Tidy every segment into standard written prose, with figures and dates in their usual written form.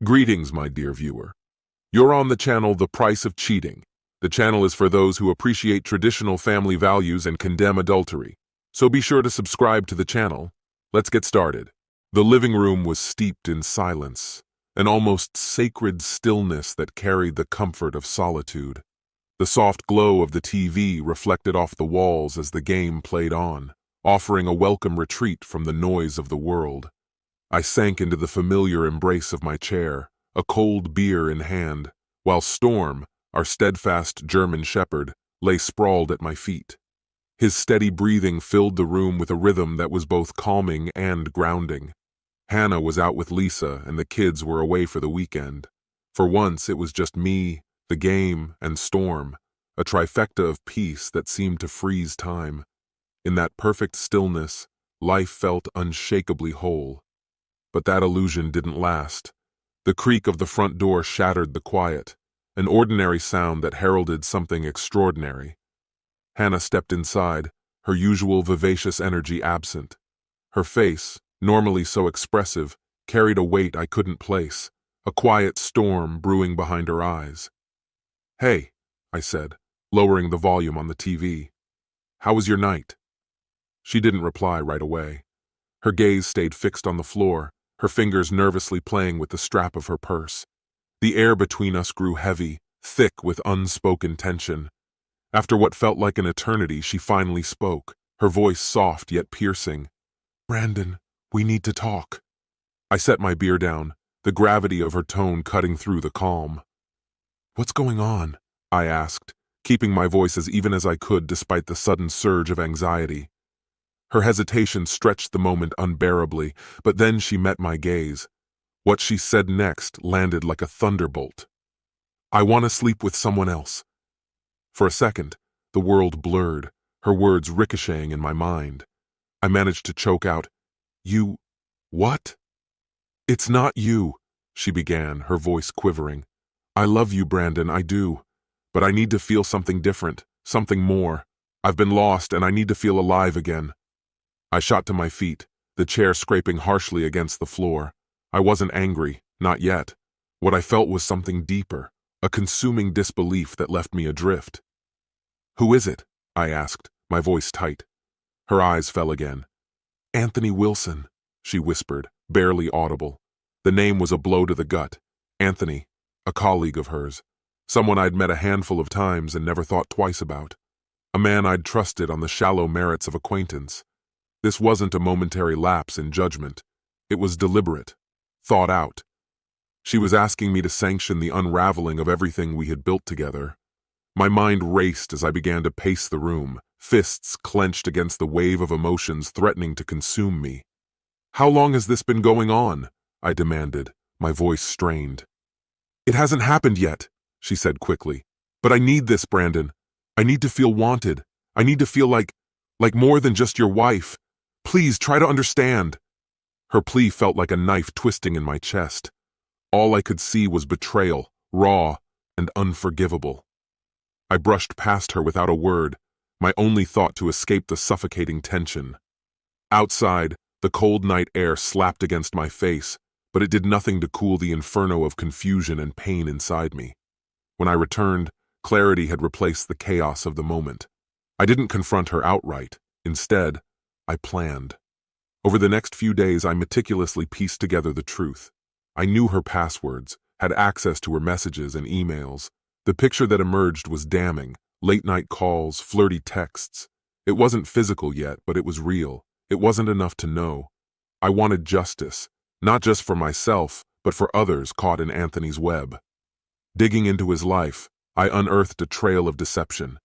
Greetings, my dear viewer. You're on the channel The Price of Cheating. The channel is for those who appreciate traditional family values and condemn adultery. So be sure to subscribe to the channel. Let's get started. The living room was steeped in silence, an almost sacred stillness that carried the comfort of solitude. The soft glow of the TV reflected off the walls as the game played on, offering a welcome retreat from the noise of the world. I sank into the familiar embrace of my chair, a cold beer in hand, while Storm, our steadfast German shepherd, lay sprawled at my feet. His steady breathing filled the room with a rhythm that was both calming and grounding. Hannah was out with Lisa, and the kids were away for the weekend. For once, it was just me, the game, and Storm, a trifecta of peace that seemed to freeze time. In that perfect stillness, life felt unshakably whole. But that illusion didn't last. The creak of the front door shattered the quiet, an ordinary sound that heralded something extraordinary. Hannah stepped inside, her usual vivacious energy absent. Her face, normally so expressive, carried a weight I couldn't place, a quiet storm brewing behind her eyes. "Hey," I said, lowering the volume on the TV. "How was your night?" She didn't reply right away. Her gaze stayed fixed on the floor, her fingers nervously playing with the strap of her purse. The air between us grew heavy, thick with unspoken tension. After what felt like an eternity, she finally spoke, her voice soft yet piercing. "Brandon, we need to talk." I set my beer down, the gravity of her tone cutting through the calm. "What's going on?" I asked, keeping my voice as even as I could despite the sudden surge of anxiety. Her hesitation stretched the moment unbearably, but then she met my gaze. What she said next landed like a thunderbolt. "I want to sleep with someone else." For a second, the world blurred, her words ricocheting in my mind. I managed to choke out, "You... what?" "It's not you," she began, her voice quivering. "I love you, Brandon, I do. But I need to feel something different, something more. I've been lost and I need to feel alive again." I shot to my feet, the chair scraping harshly against the floor. I wasn't angry, not yet. What I felt was something deeper, a consuming disbelief that left me adrift. "Who is it?" I asked, my voice tight. Her eyes fell again. "Anthony Wilson," she whispered, barely audible. The name was a blow to the gut. Anthony, a colleague of hers. Someone I'd met a handful of times and never thought twice about. A man I'd trusted on the shallow merits of acquaintance. This wasn't a momentary lapse in judgment. It was deliberate, thought out. She was asking me to sanction the unraveling of everything we had built together. My mind raced as I began to pace the room, fists clenched against the wave of emotions threatening to consume me. "How long has this been going on?" I demanded, my voice strained. "It hasn't happened yet," she said quickly. "But I need this, Brandon. I need to feel wanted. I need to feel like more than just your wife. Please try to understand." Her plea felt like a knife twisting in my chest. All I could see was betrayal, raw and unforgivable. I brushed past her without a word, my only thought to escape the suffocating tension. Outside, the cold night air slapped against my face, but it did nothing to cool the inferno of confusion and pain inside me. When I returned, clarity had replaced the chaos of the moment. I didn't confront her outright. Instead, I planned. Over the next few days, I meticulously pieced together the truth. I knew her passwords, had access to her messages and emails. The picture that emerged was damning. Late-night calls, flirty texts. It wasn't physical yet, but it was real. It wasn't enough to know. I wanted justice, not just for myself, but for others caught in Anthony's web. Digging into his life, I unearthed a trail of deception.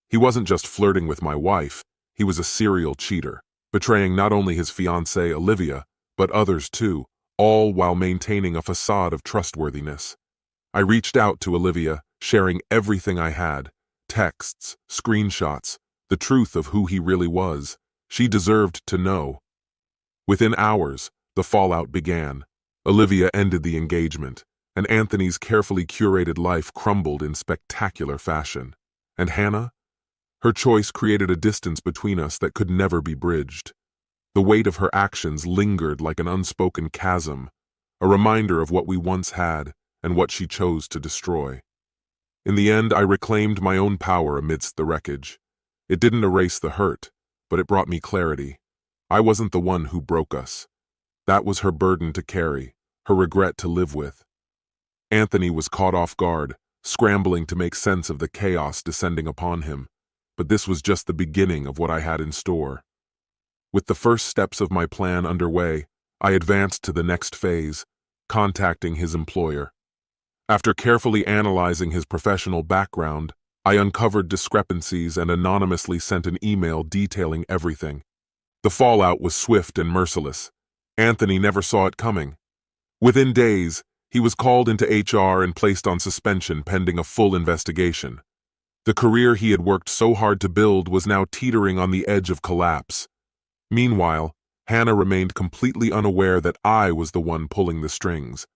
He wasn't just flirting with my wife, he was a serial cheater, betraying not only his fiancée Olivia, but others too, all while maintaining a facade of trustworthiness. I reached out to Olivia, sharing everything I had, texts, screenshots, the truth of who he really was. She deserved to know. Within hours, the fallout began. Olivia ended the engagement, and Anthony's carefully curated life crumbled in spectacular fashion. And Hannah? Her choice created a distance between us that could never be bridged. The weight of her actions lingered like an unspoken chasm, a reminder of what we once had and what she chose to destroy. In the end, I reclaimed my own power amidst the wreckage. It didn't erase the hurt, but it brought me clarity. I wasn't the one who broke us. That was her burden to carry, her regret to live with. Anthony was caught off guard, scrambling to make sense of the chaos descending upon him. But this was just the beginning of what I had in store. With the first steps of my plan underway, I advanced to the next phase, contacting his employer. After carefully analyzing his professional background, I uncovered discrepancies and anonymously sent an email detailing everything. The fallout was swift and merciless. Anthony never saw it coming. Within days, he was called into HR and placed on suspension pending a full investigation. The career he had worked so hard to build was now teetering on the edge of collapse. Meanwhile, Hannah remained completely unaware that I was the one pulling the strings.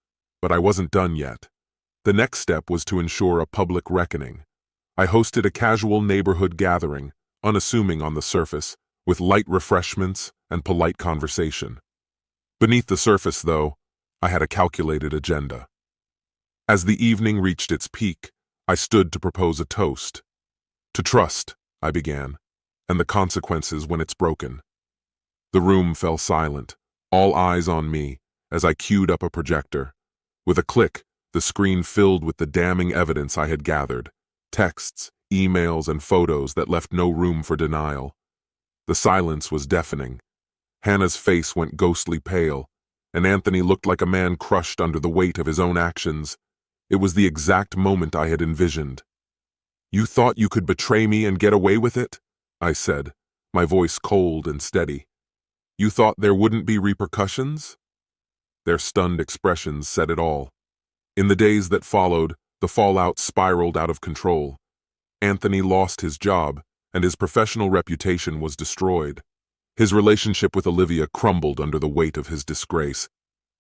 But I wasn't done yet. The next step was to ensure a public reckoning. I hosted a casual neighborhood gathering, unassuming on the surface, with light refreshments and polite conversation. Beneath the surface, though, I had a calculated agenda. As the evening reached its peak, I stood to propose a toast. To trust, I began, and the consequences when it's broken. The room fell silent, all eyes on me, as I queued up a projector. With a click, the screen filled with the damning evidence I had gathered, texts, emails, and photos that left no room for denial. The silence was deafening. Hannah's face went ghostly pale, and Anthony looked like a man crushed under the weight of his own actions. It was the exact moment I had envisioned. "You thought you could betray me and get away with it?" I said, my voice cold and steady. "You thought there wouldn't be repercussions?" Their stunned expressions said it all. In the days that followed, the fallout spiraled out of control. Anthony lost his job, and his professional reputation was destroyed. His relationship with Olivia crumbled under the weight of his disgrace.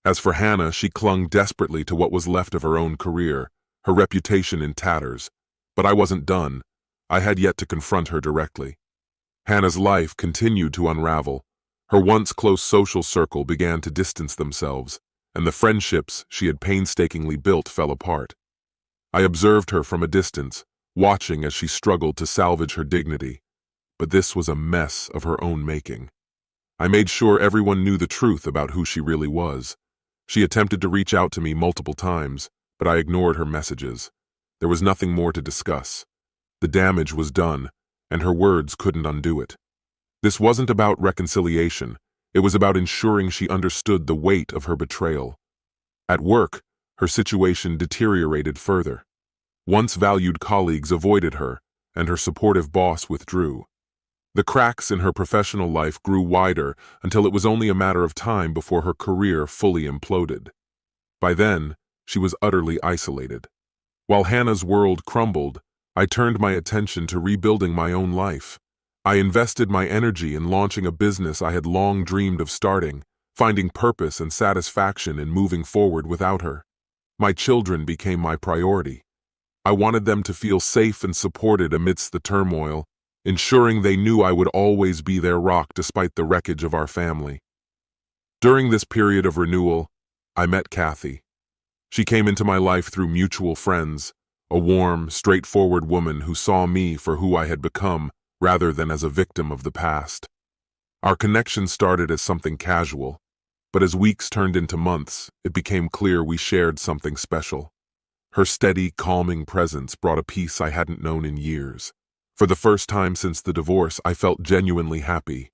As for Hannah, she clung desperately to what was left of her own career, her reputation in tatters. But I wasn't done. I had yet to confront her directly. Hannah's life continued to unravel. Her once close social circle began to distance themselves, and the friendships she had painstakingly built fell apart. I observed her from a distance, watching as she struggled to salvage her dignity. But this was a mess of her own making. I made sure everyone knew the truth about who she really was. She attempted to reach out to me multiple times, but I ignored her messages. There was nothing more to discuss. The damage was done, and her words couldn't undo it. This wasn't about reconciliation. It was about ensuring she understood the weight of her betrayal. At work, her situation deteriorated further. Once valued colleagues avoided her, and her supportive boss withdrew. The cracks in her professional life grew wider until it was only a matter of time before her career fully imploded. By then, she was utterly isolated. While Hannah's world crumbled, I turned my attention to rebuilding my own life. I invested my energy in launching a business I had long dreamed of starting, finding purpose and satisfaction in moving forward without her. My children became my priority. I wanted them to feel safe and supported amidst the turmoil, ensuring they knew I would always be their rock despite the wreckage of our family. During this period of renewal, I met Kathy. She came into my life through mutual friends, a warm, straightforward woman who saw me for who I had become rather than as a victim of the past. Our connection started as something casual, but as weeks turned into months, it became clear we shared something special. Her steady, calming presence brought a peace I hadn't known in years. For the first time since the divorce, I felt genuinely happy.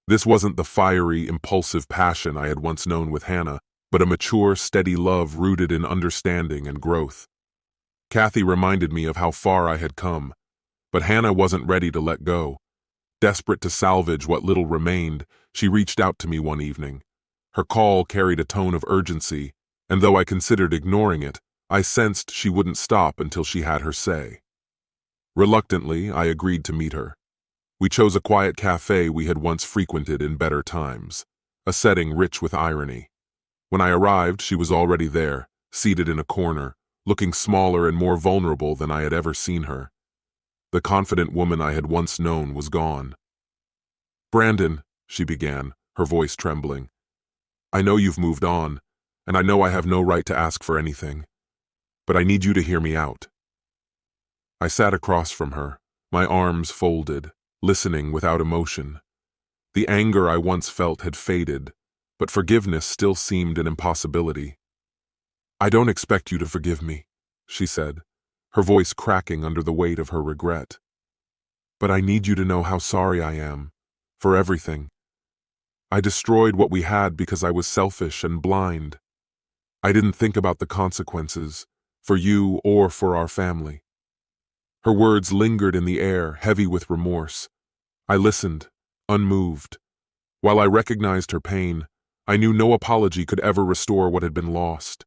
This wasn't the fiery, impulsive passion I had once known with Hannah, but a mature, steady love rooted in understanding and growth. Kathy reminded me of how far I had come, but Hannah wasn't ready to let go. Desperate to salvage what little remained, she reached out to me one evening. Her call carried a tone of urgency, and though I considered ignoring it, I sensed she wouldn't stop until she had her say. Reluctantly, I agreed to meet her. We chose a quiet cafe we had once frequented in better times, a setting rich with irony. When I arrived, she was already there, seated in a corner, looking smaller and more vulnerable than I had ever seen her. The confident woman I had once known was gone. "Brandon," she began, her voice trembling, "I know you've moved on, and I know I have no right to ask for anything, but I need you to hear me out." I sat across from her, my arms folded, listening without emotion. The anger I once felt had faded, but forgiveness still seemed an impossibility. "I don't expect you to forgive me," she said, her voice cracking under the weight of her regret. "But I need you to know how sorry I am, for everything. I destroyed what we had because I was selfish and blind. I didn't think about the consequences, for you or for our family." Her words lingered in the air, heavy with remorse. I listened, unmoved. While I recognized her pain, I knew no apology could ever restore what had been lost.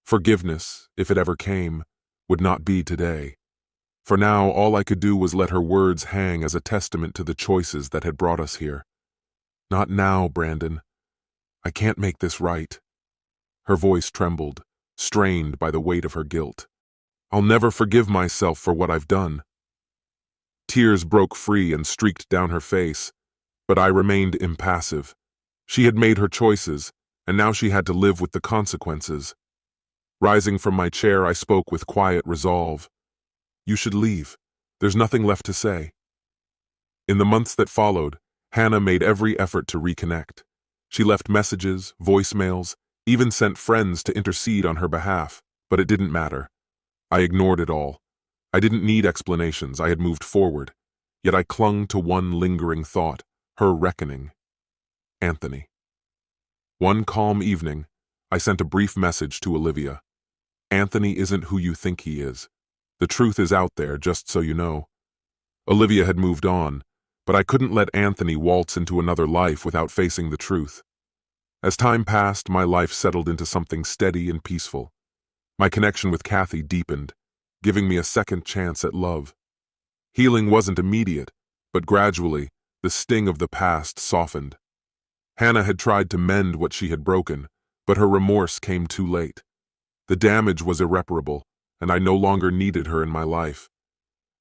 Forgiveness, if it ever came, would not be today. For now, all I could do was let her words hang as a testament to the choices that had brought us here. "Not now, Brandon. I can't make this right." Her voice trembled, strained by the weight of her guilt. "I'll never forgive myself for what I've done." Tears broke free and streaked down her face, but I remained impassive. She had made her choices, and now she had to live with the consequences. Rising from my chair, I spoke with quiet resolve. "You should leave. There's nothing left to say." In the months that followed, Hannah made every effort to reconnect. She left messages, voicemails, even sent friends to intercede on her behalf, but it didn't matter. I ignored it all. I didn't need explanations, I had moved forward. Yet I clung to one lingering thought, her reckoning. Anthony. One calm evening, I sent a brief message to Olivia. "Anthony isn't who you think he is. The truth is out there, just so you know." Olivia had moved on, but I couldn't let Anthony waltz into another life without facing the truth. As time passed, my life settled into something steady and peaceful. My connection with Kathy deepened, giving me a second chance at love. Healing wasn't immediate, but gradually, the sting of the past softened. Hannah had tried to mend what she had broken, but her remorse came too late. The damage was irreparable, and I no longer needed her in my life.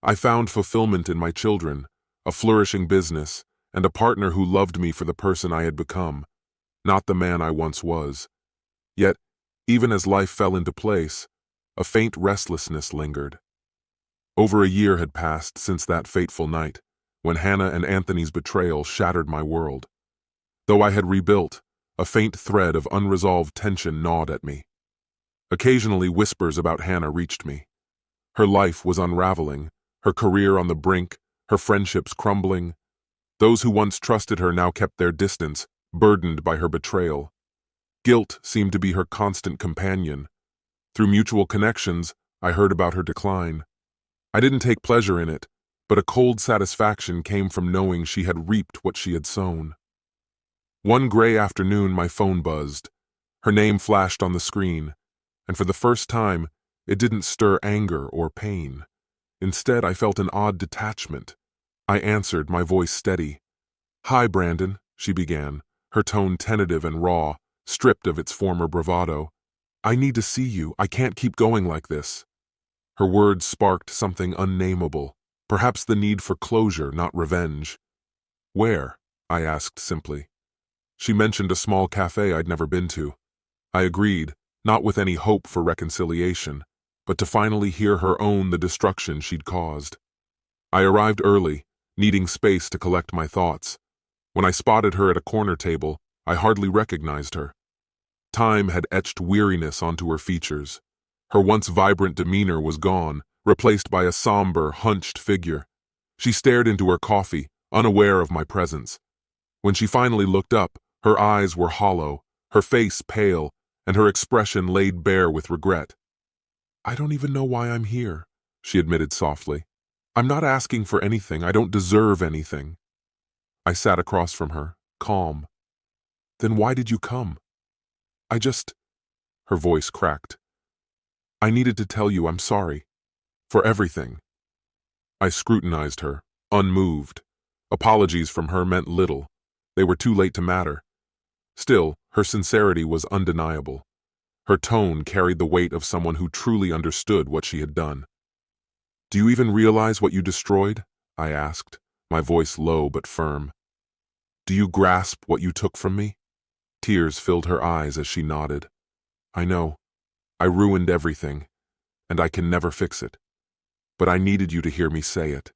I found fulfillment in my children, a flourishing business, and a partner who loved me for the person I had become, not the man I once was. Yet, even as life fell into place, a faint restlessness lingered. Over a year had passed since that fateful night, when Hannah and Anthony's betrayal shattered my world. Though I had rebuilt, a faint thread of unresolved tension gnawed at me. Occasionally, whispers about Hannah reached me. Her life was unraveling, her career on the brink, her friendships crumbling. Those who once trusted her now kept their distance, burdened by her betrayal. Guilt seemed to be her constant companion. Through mutual connections, I heard about her decline. I didn't take pleasure in it, but a cold satisfaction came from knowing she had reaped what she had sown. One gray afternoon, my phone buzzed. Her name flashed on the screen, and for the first time, it didn't stir anger or pain. Instead, I felt an odd detachment. I answered, my voice steady. "Hi, Brandon," she began, her tone tentative and raw, stripped of its former bravado. "I need to see you. I can't keep going like this." Her words sparked something unnameable, perhaps the need for closure, not revenge. "Where?" I asked simply. She mentioned a small cafe I'd never been to. I agreed, not with any hope for reconciliation, but to finally hear her own the destruction she'd caused. I arrived early, needing space to collect my thoughts. When I spotted her at a corner table, I hardly recognized her. Time had etched weariness onto her features. Her once vibrant demeanor was gone, replaced by a somber, hunched figure. She stared into her coffee, unaware of my presence. When she finally looked up, her eyes were hollow, her face pale, and her expression laid bare with regret. "I don't even know why I'm here," she admitted softly. "I'm not asking for anything. I don't deserve anything." I sat across from her, calm. "Then why did you come?" "I just—" Her voice cracked. "I needed to tell you I'm sorry. For everything." I scrutinized her, unmoved. Apologies from her meant little. They were too late to matter. Still, her sincerity was undeniable. Her tone carried the weight of someone who truly understood what she had done. "Do you even realize what you destroyed?" I asked, my voice low but firm. "Do you grasp what you took from me?" Tears filled her eyes as she nodded. I know. I ruined everything, and I can never fix it. But I needed you to hear me say it.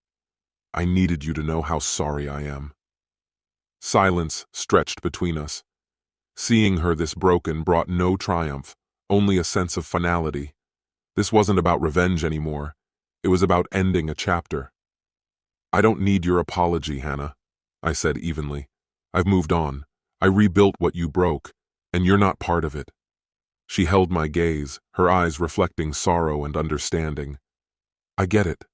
I needed you to know how sorry I am." Silence stretched between us. Seeing her this broken brought no triumph, only a sense of finality. This wasn't about revenge anymore. It was about ending a chapter. "I don't need your apology, Hannah," I said evenly. "I've moved on. I rebuilt what you broke, and you're not part of it." She held my gaze, her eyes reflecting sorrow and understanding. "I get it.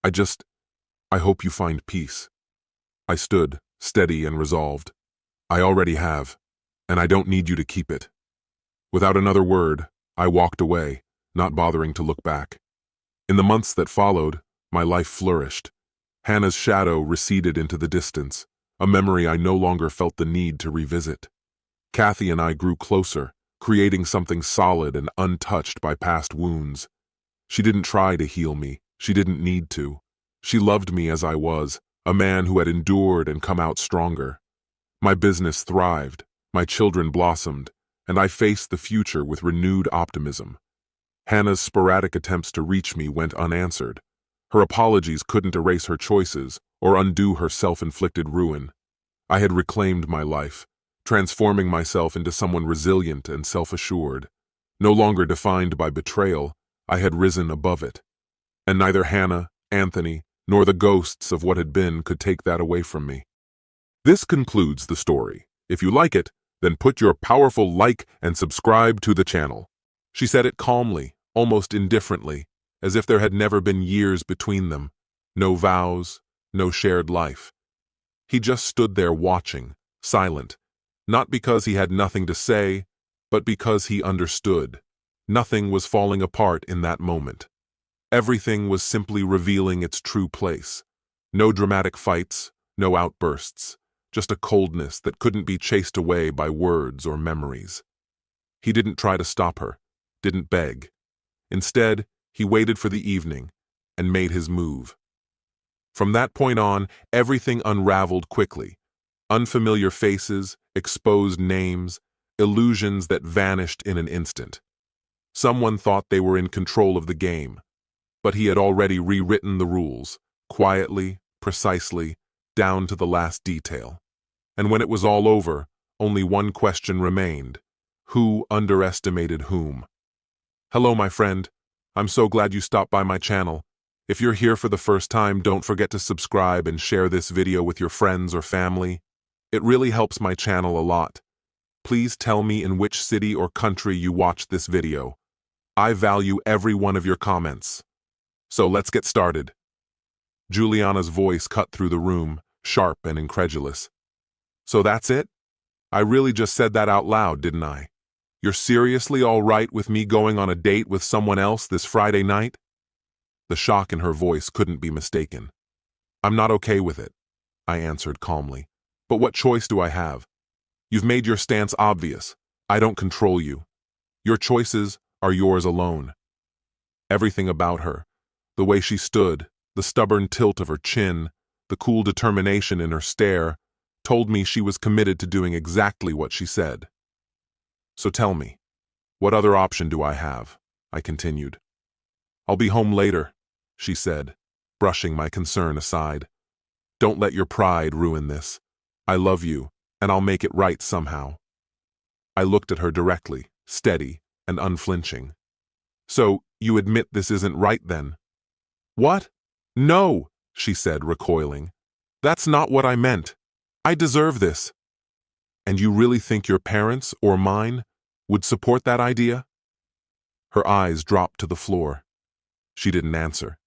I hope you find peace." I stood, steady and resolved. "I already have, and I don't need you to keep it." Without another word, I walked away, not bothering to look back. In the months that followed, my life flourished. Hannah's shadow receded into the distance, a memory I no longer felt the need to revisit. Kathy and I grew closer, creating something solid and untouched by past wounds. She didn't try to heal me. She didn't need to. She loved me as I was, a man who had endured and come out stronger. My business thrived, my children blossomed, and I faced the future with renewed optimism. Hannah's sporadic attempts to reach me went unanswered. Her apologies couldn't erase her choices or undo her self-inflicted ruin. I had reclaimed my life, transforming myself into someone resilient and self-assured. No longer defined by betrayal, I had risen above it. And neither Hannah, Anthony, nor the ghosts of what had been could take that away from me. This concludes the story. If you like it, then put your powerful like and subscribe to the channel. She said it calmly, almost indifferently, as if there had never been years between them. No vows, no shared life. He just stood there watching, silent, not because he had nothing to say, but because he understood. Nothing was falling apart in that moment. Everything was simply revealing its true place. No dramatic fights, no outbursts, just a coldness that couldn't be chased away by words or memories. He didn't try to stop her, didn't beg. Instead, he waited for the evening and made his move. From that point on, everything unraveled quickly. Unfamiliar faces, exposed names, illusions that vanished in an instant. Someone thought they were in control of the game, but he had already rewritten the rules, quietly, precisely, down to the last detail. And when it was all over, only one question remained: who underestimated whom? Hello, my friend. I'm so glad you stopped by my channel. If you're here for the first time, don't forget to subscribe and share this video with your friends or family. It really helps my channel a lot. Please tell me in which city or country you watched this video. I value every one of your comments. So let's get started. Juliana's voice cut through the room, sharp and incredulous. So that's it? I really just said that out loud, didn't I? You're seriously all right with me going on a date with someone else this Friday night? The shock in her voice couldn't be mistaken. I'm not okay with it, I answered calmly. But what choice do I have? You've made your stance obvious. I don't control you. Your choices are yours alone. Everything about her, the way she stood, the stubborn tilt of her chin, the cool determination in her stare, told me she was committed to doing exactly what she said. So tell me, what other option do I have? I continued. I'll be home later, she said, brushing my concern aside. Don't let your pride ruin this. I love you, and I'll make it right somehow. I looked at her directly, steady and unflinching. So, you admit this isn't right then? What? No, she said, recoiling. That's not what I meant. I deserve this. And you really think your parents, or mine, would support that idea? Her eyes dropped to the floor. She didn't answer.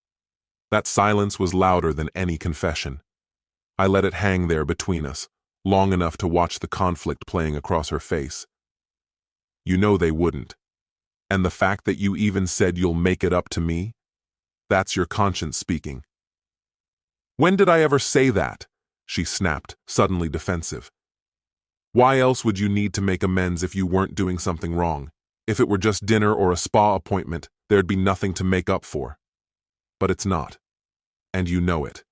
That silence was louder than any confession. I let it hang there between us, long enough to watch the conflict playing across her face. You know they wouldn't. And the fact that you even said you'll make it up to me? That's your conscience speaking. When did I ever say that? She snapped, suddenly defensive. Why else would you need to make amends if you weren't doing something wrong? If it were just dinner or a spa appointment, there'd be nothing to make up for. But it's not. And you know it.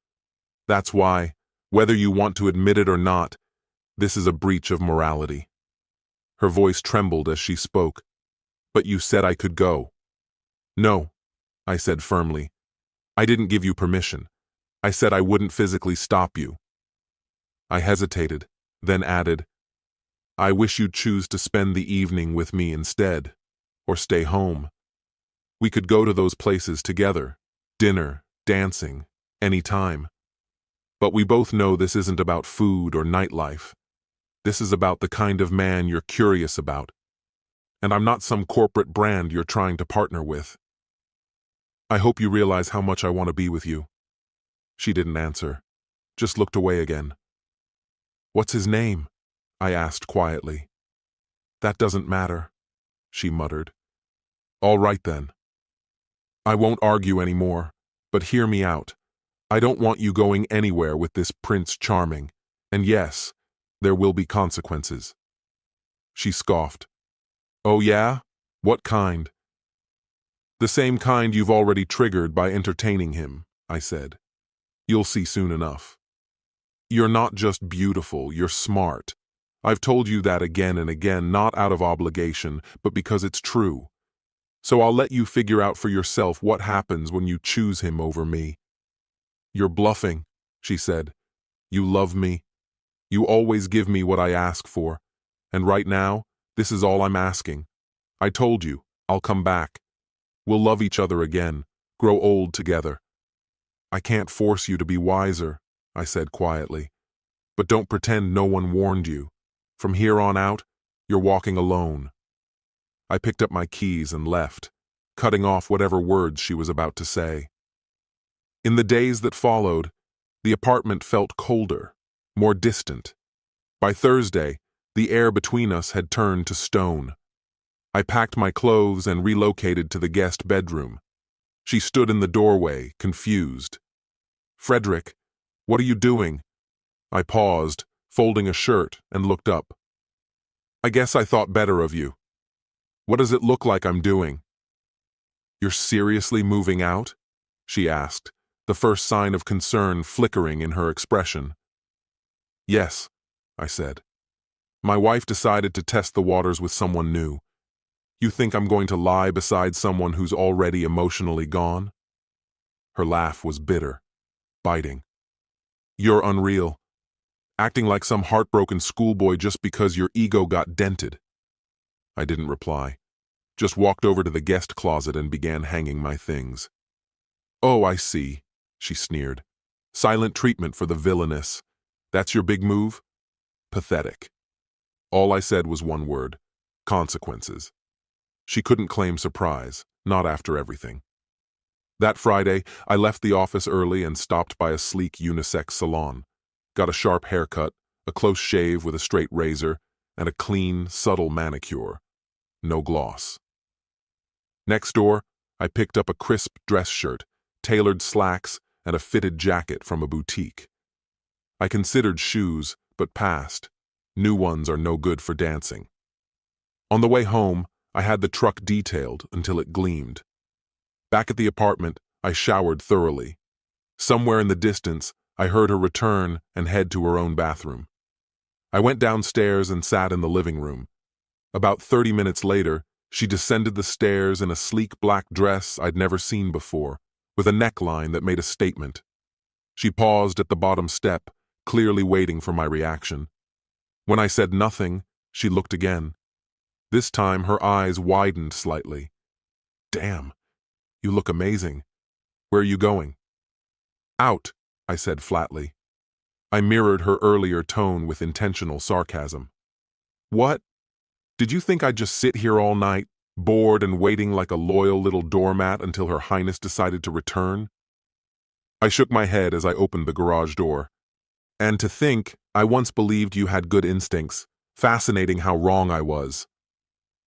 That's why, whether you want to admit it or not, this is a breach of morality. Her voice trembled as she spoke. But you said I could go. No, I said firmly. I didn't give you permission. I said I wouldn't physically stop you. I hesitated, then added, I wish you'd choose to spend the evening with me instead, or stay home. We could go to those places together, dinner, dancing, any time. But we both know this isn't about food or nightlife. This is about the kind of man you're curious about. And I'm not some corporate brand you're trying to partner with. I hope you realize how much I want to be with you. She didn't answer, just looked away again. What's his name? I asked quietly. That doesn't matter, she muttered. All right then. I won't argue anymore, but hear me out. I don't want you going anywhere with this Prince Charming, and yes, there will be consequences. She scoffed. Oh yeah? What kind? The same kind you've already triggered by entertaining him, I said. You'll see soon enough. You're not just beautiful, you're smart. I've told you that again and again, not out of obligation, but because it's true. So I'll let you figure out for yourself what happens when you choose him over me. You're bluffing, she said. You love me. You always give me what I ask for. And right now, this is all I'm asking. I told you, I'll come back. We'll love each other again, grow old together. I can't force you to be wiser, I said quietly. But don't pretend no one warned you. From here on out, you're walking alone. I picked up my keys and left, cutting off whatever words she was about to say. In the days that followed, the apartment felt colder, more distant. By Thursday, the air between us had turned to stone. I packed my clothes and relocated to the guest bedroom. She stood in the doorway, confused. Frederick, what are you doing? I paused, folding a shirt, and looked up. I guess I thought better of you. What does it look like I'm doing? You're seriously moving out? She asked, the first sign of concern flickering in her expression. Yes, I said. My wife decided to test the waters with someone new. You think I'm going to lie beside someone who's already emotionally gone? Her laugh was bitter, biting. You're unreal. Acting like some heartbroken schoolboy just because your ego got dented. I didn't reply, just walked over to the guest closet and began hanging my things. Oh, I see, she sneered. Silent treatment for the villainess. That's your big move? Pathetic. All I said was one word: consequences. She couldn't claim surprise, not after everything. That Friday, I left the office early and stopped by a sleek unisex salon. Got a sharp haircut, a close shave with a straight razor, and a clean, subtle manicure. No gloss. Next door, I picked up a crisp dress shirt, tailored slacks, and a fitted jacket from a boutique. I considered shoes, but passed. New ones are no good for dancing. On the way home, I had the truck detailed until it gleamed. Back at the apartment, I showered thoroughly. Somewhere in the distance, I heard her return and head to her own bathroom. I went downstairs and sat in the living room. About 30 minutes later, she descended the stairs in a sleek black dress I'd never seen before, with a neckline that made a statement. She paused at the bottom step, clearly waiting for my reaction. When I said nothing, she looked again. This time her eyes widened slightly. Damn, you look amazing. Where are you going? Out, I said flatly. I mirrored her earlier tone with intentional sarcasm. What? Did you think I'd just sit here all night, bored and waiting like a loyal little doormat until Her Highness decided to return? I shook my head as I opened the garage door. And to think, I once believed you had good instincts. Fascinating how wrong I was.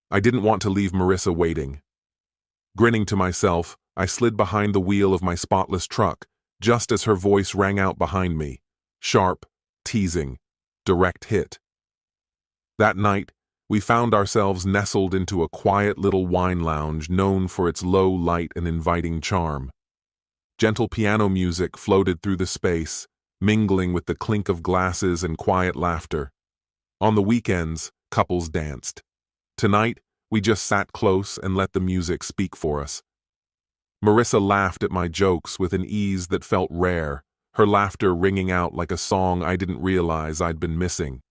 I didn't want to leave Marissa waiting. Grinning to myself, I slid behind the wheel of my spotless truck, just as her voice rang out behind me. Sharp, teasing, direct hit. That night, we found ourselves nestled into a quiet little wine lounge known for its low light and inviting charm. Gentle piano music floated through the space, mingling with the clink of glasses and quiet laughter. On the weekends, couples danced. Tonight, We just sat close and let the music speak for us. Marissa laughed at my jokes with an ease that felt rare, her laughter ringing out like a song I didn't realize I'd been missing.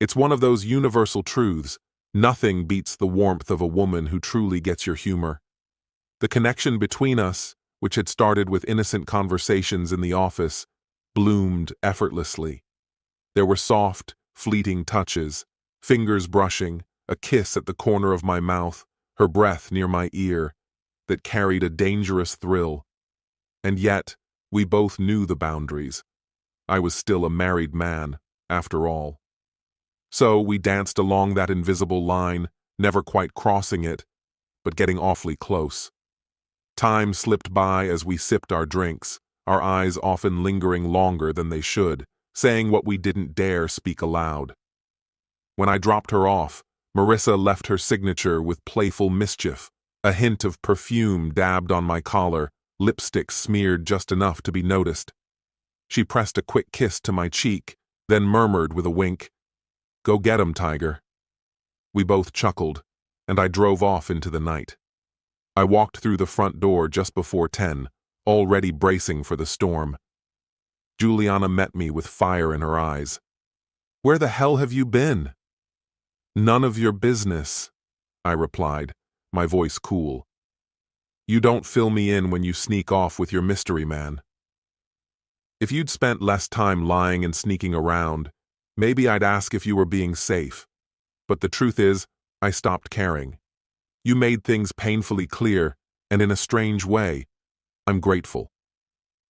It's one of those universal truths. Nothing beats the warmth of a woman who truly gets your humor. The connection between us, which had started with innocent conversations in the office, bloomed effortlessly. There were soft, fleeting touches, fingers brushing, a kiss at the corner of my mouth, her breath near my ear, that carried a dangerous thrill. And yet, we both knew the boundaries. I was still a married man, after all. So we danced along that invisible line, never quite crossing it, but getting awfully close. Time slipped by as we sipped our drinks, our eyes often lingering longer than they should, saying what we didn't dare speak aloud. When I dropped her off, Marissa left her signature with playful mischief, a hint of perfume dabbed on my collar, lipstick smeared just enough to be noticed. She pressed a quick kiss to my cheek, then murmured with a wink, "Go get 'em, Tiger." We both chuckled, and I drove off into the night. I walked through the front door just before 10, already bracing for the storm. Juliana met me with fire in her eyes. "Where the hell have you been?" "None of your business," I replied, my voice cool. "You don't fill me in when you sneak off with your mystery man." If you'd spent less time lying and sneaking around, maybe I'd ask if you were being safe. But the truth is, I stopped caring. You made things painfully clear, and in a strange way, I'm grateful.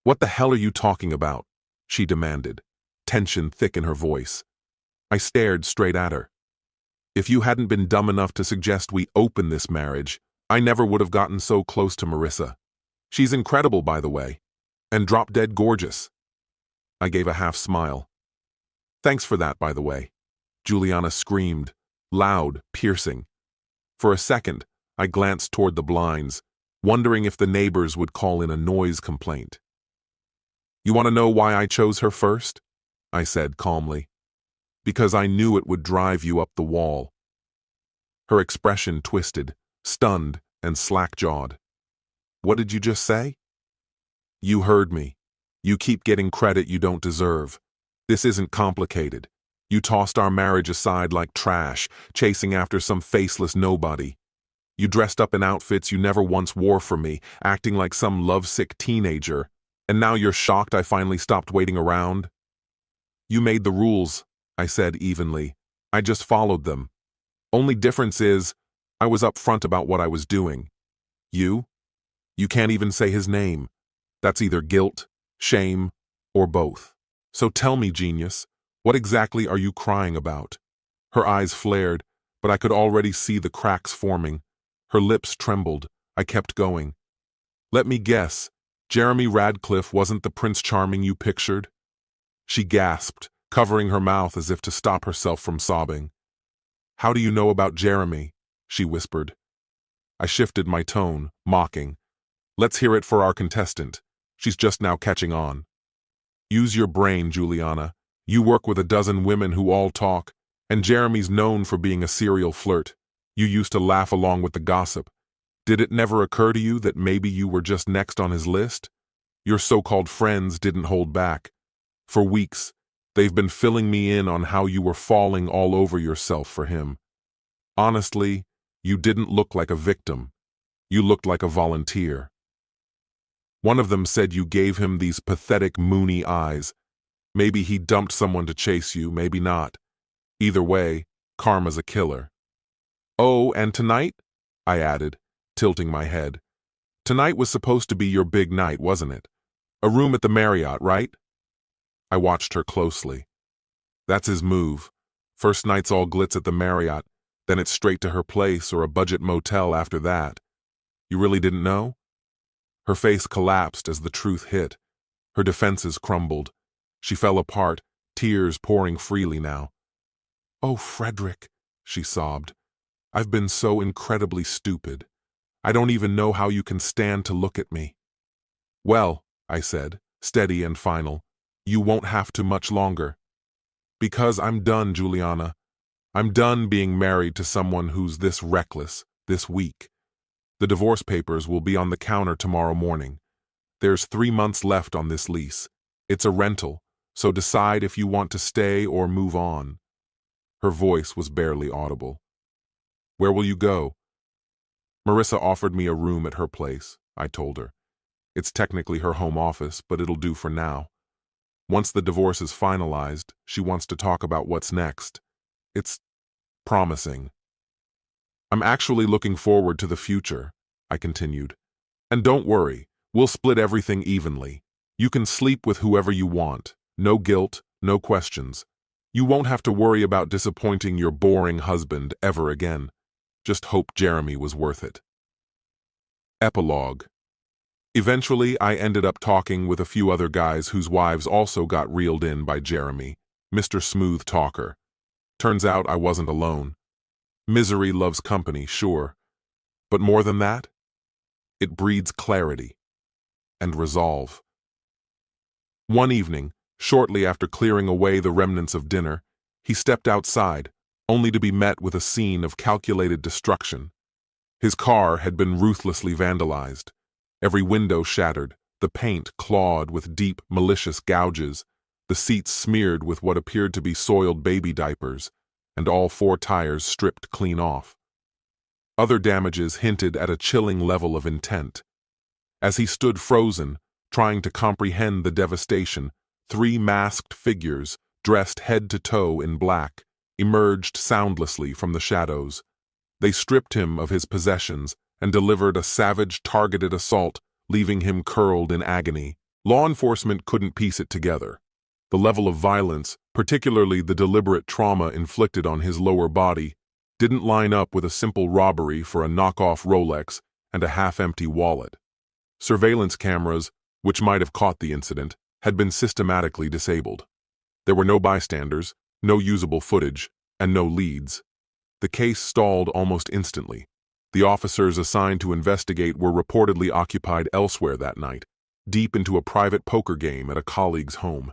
"What the hell are you talking about?" she demanded, tension thick in her voice. I stared straight at her. If you hadn't been dumb enough to suggest we open this marriage, I never would have gotten so close to Marissa. She's incredible, by the way, and drop-dead gorgeous. I gave a half smile. "Thanks for that, by the way," Juliana screamed, loud, piercing. For a second, I glanced toward the blinds, wondering if the neighbors would call in a noise complaint. "You want to know why I chose her first?" I said calmly. "Because I knew it would drive you up the wall." Her expression twisted, stunned and slack-jawed. "What did you just say?" "You heard me. You keep getting credit you don't deserve. This isn't complicated. You tossed our marriage aside like trash, chasing after some faceless nobody. You dressed up in outfits you never once wore for me, acting like some lovesick teenager, and now you're shocked I finally stopped waiting around?" "You made the rules," I said evenly. "I just followed them. Only difference is, I was upfront about what I was doing. You? You can't even say his name. That's either guilt, shame, or both. So tell me, genius, what exactly are you crying about?" Her eyes flared, but I could already see the cracks forming. Her lips trembled. I kept going. "Let me guess. Jeremy Radcliffe wasn't the Prince Charming you pictured?" She gasped, covering her mouth as if to stop herself from sobbing. "How do you know about Jeremy?" she whispered. I shifted my tone, mocking. "Let's hear it for our contestant. She's just now catching on." "Use your brain, Juliana. You work with a dozen women who all talk, and Jeremy's known for being a serial flirt. You used to laugh along with the gossip. Did it never occur to you that maybe you were just next on his list? Your so-called friends didn't hold back. For weeks, they've been filling me in on how you were falling all over yourself for him. Honestly, you didn't look like a victim. You looked like a volunteer. One of them said you gave him these pathetic, moony eyes. Maybe he dumped someone to chase you, maybe not. Either way, karma's a killer." "Oh, and tonight?" I added, tilting my head. "Tonight was supposed to be your big night, wasn't it? A room at the Marriott, right?" I watched her closely. That's his move. First night's all glitz at the Marriott, then it's straight to her place or a budget motel after that. You really didn't know? Her face collapsed as the truth hit. Her defenses crumbled. She fell apart, tears pouring freely now. "Oh, Frederick," she sobbed. "I've been so incredibly stupid. I don't even know how you can stand to look at me." "Well," I said, steady and final, "you won't have to much longer." "Because I'm done, Juliana. I'm done being married to someone who's this reckless, this weak. The divorce papers will be on the counter tomorrow morning. There's 3 months left on this lease. It's a rental, so decide if you want to stay or move on." Her voice was barely audible. "Where will you go?" "Marissa offered me a room at her place," I told her. "It's technically her home office, but it'll do for now. Once the divorce is finalized, she wants to talk about what's next. It's promising." "I'm actually looking forward to the future," I continued. "And don't worry, we'll split everything evenly. You can sleep with whoever you want. No guilt, no questions. You won't have to worry about disappointing your boring husband ever again. Just hope Jeremy was worth it." Epilogue. Eventually, I ended up talking with a few other guys whose wives also got reeled in by Jeremy, Mr. Smooth Talker. Turns out I wasn't alone. Misery loves company, sure. But more than that, it breeds clarity and resolve. One evening, shortly after clearing away the remnants of dinner, he stepped outside, only to be met with a scene of calculated destruction. His car had been ruthlessly vandalized. Every window shattered, the paint clawed with deep, malicious gouges, the seats smeared with what appeared to be soiled baby diapers, and all 4 tires stripped clean off. Other damages hinted at a chilling level of intent. As he stood frozen, trying to comprehend the devastation, 3 masked figures, dressed head to toe in black, emerged soundlessly from the shadows. They stripped him of his possessions and delivered a savage, targeted assault, leaving him curled in agony. Law enforcement couldn't piece it together. The level of violence, particularly the deliberate trauma inflicted on his lower body, didn't line up with a simple robbery for a knockoff Rolex and a half-empty wallet. Surveillance cameras, which might have caught the incident, had been systematically disabled. There were no bystanders, no usable footage, and no leads. The case stalled almost instantly. The officers assigned to investigate were reportedly occupied elsewhere that night, deep into a private poker game at a colleague's home.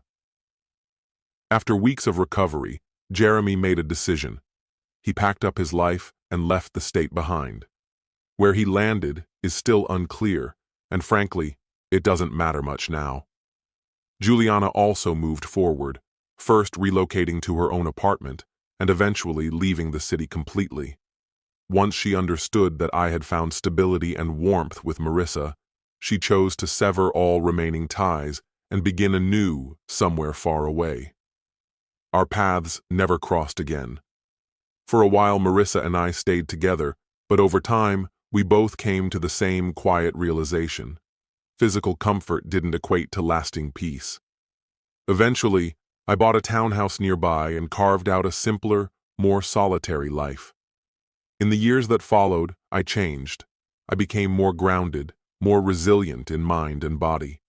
After weeks of recovery, Jeremy made a decision. He packed up his life and left the state behind. Where he landed is still unclear, and frankly, it doesn't matter much now. Juliana also moved forward, first relocating to her own apartment, and eventually leaving the city completely. Once she understood that I had found stability and warmth with Marissa, she chose to sever all remaining ties and begin anew somewhere far away. Our paths never crossed again. For a while, Marissa and I stayed together, but over time, we both came to the same quiet realization. Physical comfort didn't equate to lasting peace. Eventually, I bought a townhouse nearby and carved out a simpler, more solitary life. In the years that followed, I changed. I became more grounded, more resilient in mind and body.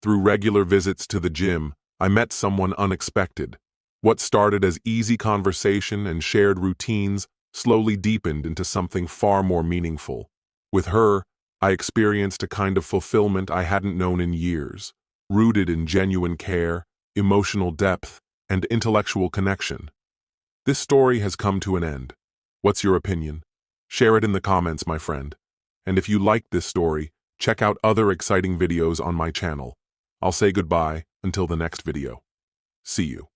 Through regular visits to the gym, I met someone unexpected. What started as easy conversation and shared routines slowly deepened into something far more meaningful. With her, I experienced a kind of fulfillment I hadn't known in years, rooted in genuine care, emotional depth, and intellectual connection. This story has come to an end. What's your opinion? Share it in the comments, my friend. And if you liked this story, check out other exciting videos on my channel. I'll say goodbye until the next video. See you.